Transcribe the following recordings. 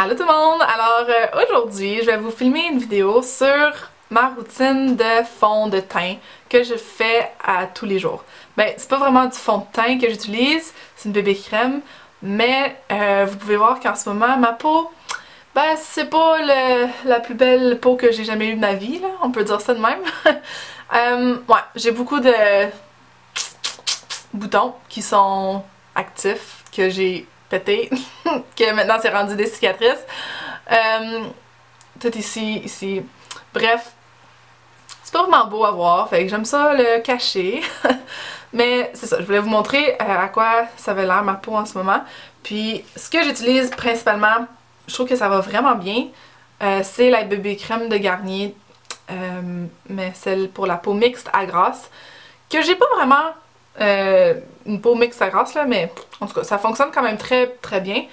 Allô tout le monde! Alors aujourd'hui, je vais vous filmer une vidéo sur ma routine de fond de teint que je fais à tous les jours. Ben, c'est pas vraiment du fond de teint que j'utilise, c'est une bébé crème, mais vous pouvez voir qu'en ce moment, ma peau, ben, c'est pas la plus belle peau que j'ai jamais eue de ma vie, là, on peut dire ça de même. Ouais, j'ai beaucoup de boutons qui sont actifs, que j'ai pété, que maintenant c'est rendu des cicatrices. Tout ici. Bref, c'est pas vraiment beau à voir, fait que j'aime ça le cacher. Mais c'est ça, je voulais vous montrer à quoi ça avait l'air ma peau en ce moment. Puis ce que j'utilise principalement, je trouve que ça va vraiment bien, c'est la bébé crème de Garnier, mais celle pour la peau mixte à grasse, que j'ai pas vraiment une peau mixte à grasse là, mais en tout cas ça fonctionne quand même très bien.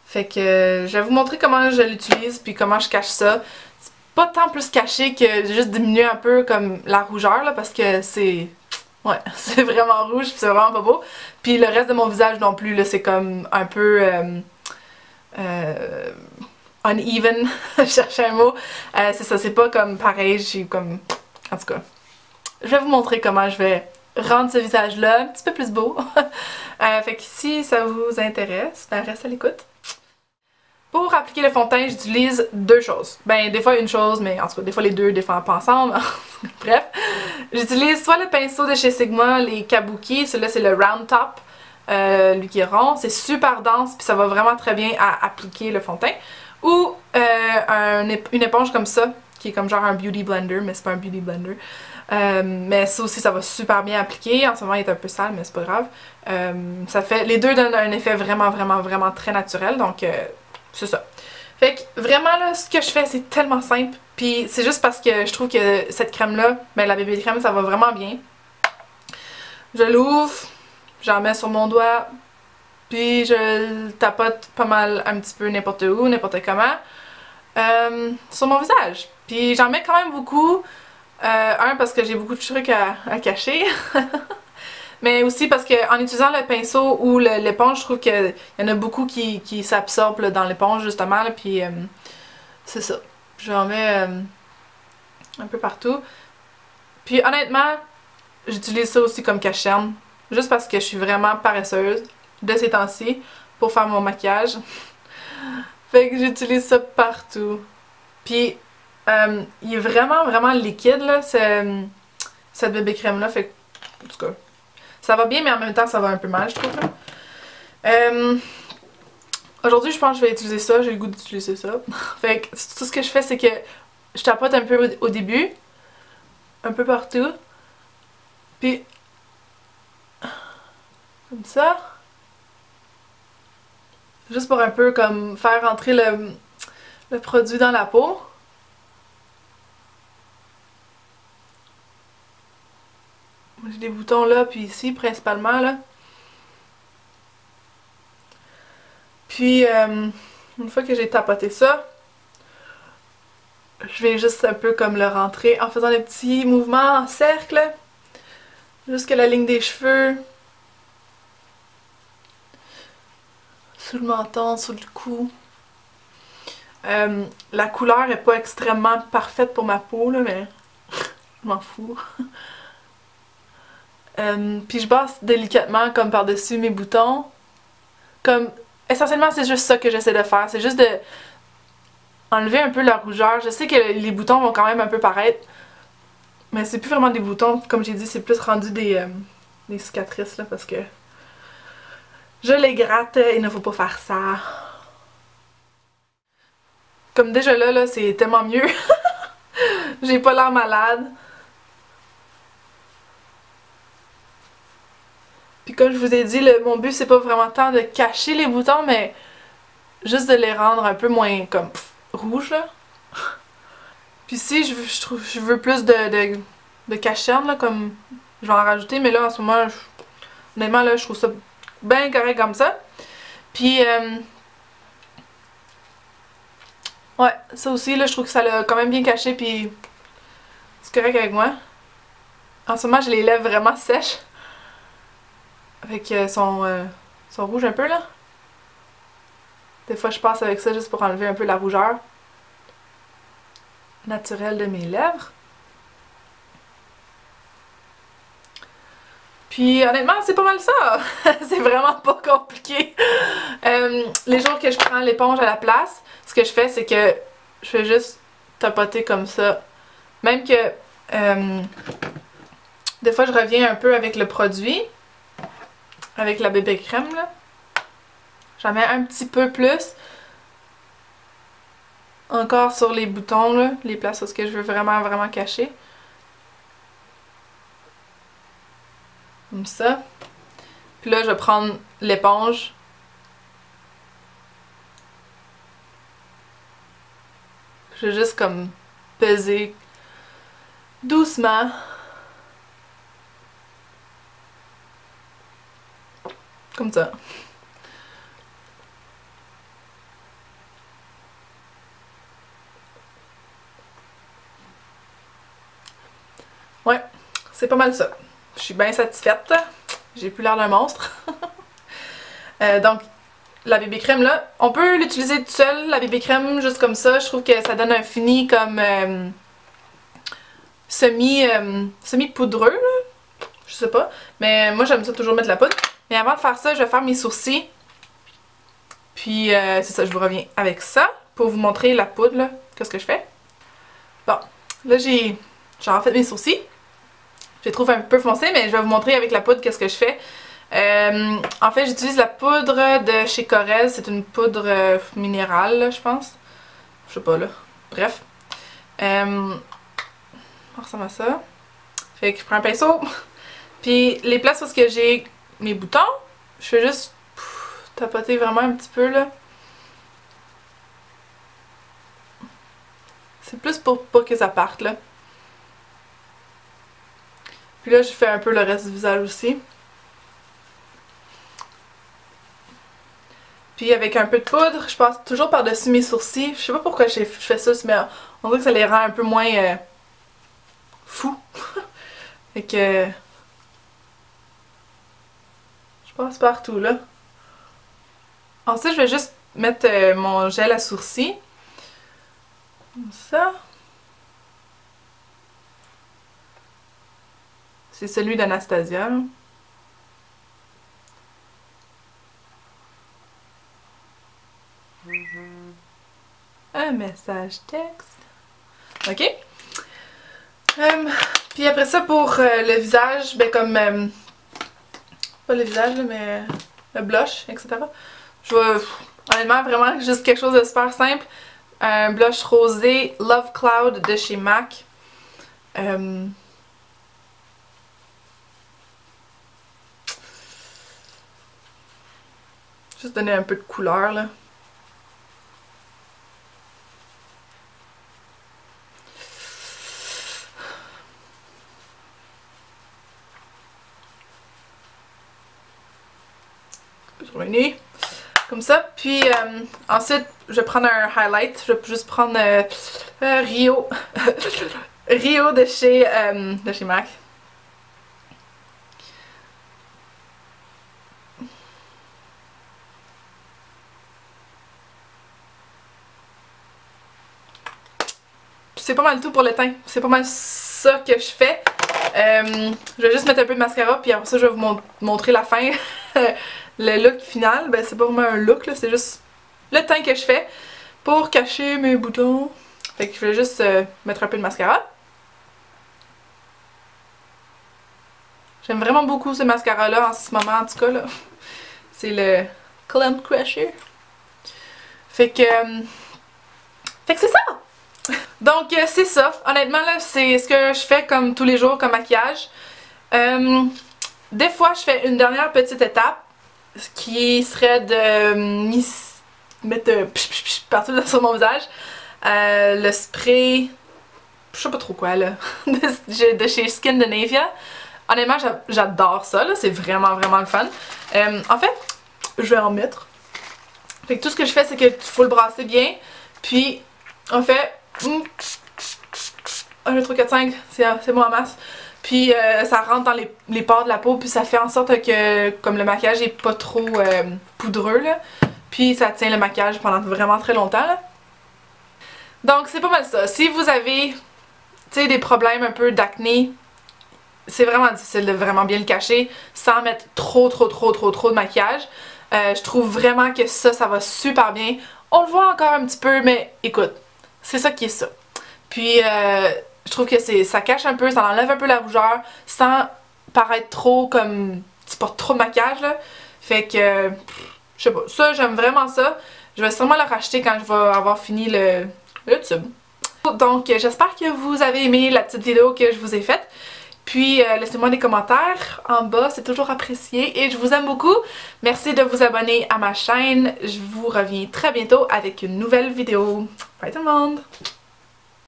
Fait que je vais vous montrer comment je l'utilise puis comment je cache ça. C'est pas tant plus caché que juste diminuer un peu comme la rougeur là parce que c'est... Ouais, c'est vraiment rouge puis c'est vraiment pas beau. Puis le reste de mon visage non plus là, c'est comme un peu... uneven, je cherchais un mot. C'est ça, c'est pas comme pareil, j'ai comme... En tout cas, je vais vous montrer comment je vais rendre ce visage-là un petit peu plus beau. Fait que si ça vous intéresse, ben reste à l'écoute. Pour appliquer le fond de teint, j'utilise deux choses. Ben, des fois une chose, mais en tout cas, des fois les deux, des fois pas ensemble. Bref, j'utilise soit le pinceau de chez Sigma, les Kabuki, celui-là c'est le Round Top, lui qui est rond, c'est super dense, puis ça va vraiment très bien à appliquer le fond de teint. Ou une éponge comme ça, qui est comme genre un Beauty Blender, mais c'est pas un Beauty Blender. Mais ça aussi, ça va super bien appliquer. En ce moment, il est un peu sale, mais c'est pas grave. Ça fait, les deux donnent un effet vraiment très naturel, donc... c'est ça. Fait que vraiment là, ce que je fais c'est tellement simple. Puis c'est juste parce que je trouve que cette crème là, ben la bébé crème ça va vraiment bien. Je l'ouvre, j'en mets sur mon doigt, puis je le tapote pas mal un petit peu n'importe où, n'importe comment. Sur mon visage. Puis j'en mets quand même beaucoup. Un parce que j'ai beaucoup de trucs à cacher. Mais aussi parce qu'en utilisant le pinceau ou l'éponge, je trouve qu'il y en a beaucoup qui s'absorbent dans l'éponge justement, là, puis c'est ça. J'en mets un peu partout. Puis honnêtement, j'utilise ça aussi comme cache-cerne, juste parce que je suis vraiment paresseuse de ces temps-ci pour faire mon maquillage. Fait que j'utilise ça partout. Puis il est vraiment liquide là, cette bébé crème là, fait que, en tout cas... Ça va bien, mais en même temps, ça va un peu mal, je trouve. Aujourd'hui, je pense que je vais utiliser ça. J'ai le goût d'utiliser ça. Fait que tout ce que je fais, c'est que je tapote un peu au début. Un peu partout. Puis, comme ça. Juste pour un peu comme faire rentrer le produit dans la peau. J'ai des boutons là, puis ici, principalement, là. Puis, une fois que j'ai tapoté ça, je vais juste un peu comme le rentrer en faisant des petits mouvements en cercle. Jusqu'à la ligne des cheveux. Sous le menton, sous le cou. La couleur est pas extrêmement parfaite pour ma peau, là, mais je m'en fous. Puis je passe délicatement comme par-dessus mes boutons. Comme, essentiellement c'est juste ça que j'essaie de faire. C'est juste de enlever un peu la rougeur. Je sais que les boutons vont quand même un peu paraître. Mais c'est plus vraiment des boutons. Comme j'ai dit, c'est plus rendu des cicatrices là parce que je les gratte. Il ne faut pas faire ça. Comme déjà là c'est tellement mieux. J'ai pas l'air malade. Puis comme je vous ai dit, mon but c'est pas vraiment tant de cacher les boutons, mais juste de les rendre un peu moins comme rouges là. Puis si je veux plus de cacherne là, comme je vais en rajouter, mais là en ce moment, honnêtement là je trouve ça bien correct comme ça. Puis ouais, ça aussi là je trouve que ça l'a quand même bien caché puis c'est correct avec moi. En ce moment j'ai les lèvres vraiment sèches. Avec sont rouges un peu là. Des fois, je passe avec ça juste pour enlever un peu la rougeur naturelle de mes lèvres. Puis honnêtement, c'est pas mal ça! C'est vraiment pas compliqué. Les jours que je prends l'éponge à la place, ce que je fais, c'est que je fais juste tapoter comme ça. Même que des fois, je reviens un peu avec le produit, avec la bébé crème, là. J'en mets un petit peu plus. Encore sur les boutons, là, les places où je veux vraiment, vraiment cacher. Comme ça. Puis là, je vais prendre l'éponge. Je vais juste comme peser doucement. Comme ça. Ouais, c'est pas mal ça. Je suis bien satisfaite. J'ai plus l'air d'un monstre. Donc, la bébé crème là, on peut l'utiliser toute seule, la bébé crème, juste comme ça. Je trouve que ça donne un fini comme semi-poudreux, là. Je sais pas. Mais moi, j'aime ça toujours mettre de la poudre. Mais avant de faire ça, je vais faire mes sourcils. Puis, c'est ça, je vous reviens avec ça pour vous montrer la poudre, là, qu'est-ce que je fais. Bon, là, j'ai refait mes sourcils. Je les trouve un peu foncés, mais je vais vous montrer avec la poudre qu'est-ce que je fais. En fait, j'utilise la poudre de chez Corel. C'est une poudre minérale, là, je pense. Je sais pas, là. Bref. Ça ressemble à ça. Fait que je prends un pinceau. Puis les places où j'ai mes boutons, je fais juste tapoter vraiment un petit peu, là. C'est plus pour pas que ça parte, là. Puis là, je fais un peu le reste du visage aussi. Puis avec un peu de poudre, je passe toujours par-dessus mes sourcils. Je sais pas pourquoi je fais ça, mais on dirait que ça les rend un peu moins fous. Fait que je passe partout là. Ensuite, je vais juste mettre mon gel à sourcils. Comme ça. C'est celui d'Anastasia. Un message texte. Ok. Puis après ça, pour le visage, ben comme... pas le visage, là, mais le blush, etc. Je vais, honnêtement, vraiment juste quelque chose de super simple. Un blush rosé Love Cloud de chez MAC. Juste donner un peu de couleur, là. Sur le nez. Comme ça. Puis ensuite, je vais prendre un highlight. Je vais juste prendre Rio. Rio de chez MAC. C'est pas mal tout pour le teint. C'est pas mal ça que je fais. Je vais juste mettre un peu de mascara, puis après ça, je vais vous montrer la fin. Le look final. Ben, c'est pas vraiment un look, là. C'est juste le teint que je fais pour cacher mes boutons. Fait que je vais juste mettre un peu de mascara. J'aime vraiment beaucoup ce mascara-là en ce moment, en tout cas, là. C'est le Clump Crusher. Fait que c'est ça! Donc, c'est ça. Honnêtement, là, c'est ce que je fais comme tous les jours comme maquillage. Des fois, je fais une dernière petite étape, ce qui serait de mettre partout sur mon visage. Le spray, je sais pas trop quoi, là, de chez Skin de Navia. Honnêtement, j'adore ça, là. C'est vraiment, vraiment le fun. En fait, je vais en mettre. Fait que tout ce que je fais, c'est qu'il faut le brasser bien. Puis, on fait 1, 2, 3, 4, 5, c'est bon en masse. Puis ça rentre dans les pores de la peau, puis ça fait en sorte que comme le maquillage est pas trop poudreux là. Puis ça tient le maquillage pendant vraiment très longtemps là. Donc c'est pas mal ça. Si vous avez, tu sais, des problèmes un peu d'acné, c'est vraiment difficile de vraiment bien le cacher sans mettre trop de maquillage. Je trouve vraiment que ça va super bien. On le voit encore un petit peu, mais écoute, c'est ça qui est ça. Puis je trouve que ça cache un peu, ça enlève un peu la rougeur sans paraître trop comme tu portes trop de maquillage là. Fait que je sais pas, ça j'aime vraiment ça. Je vais sûrement le racheter quand je vais avoir fini le tube. Donc j'espère que vous avez aimé la petite vidéo que je vous ai faite. Puis laissez-moi des commentaires en bas, c'est toujours apprécié et je vous aime beaucoup. Merci de vous abonner à ma chaîne. Je vous reviens très bientôt avec une nouvelle vidéo. Bye tout le monde!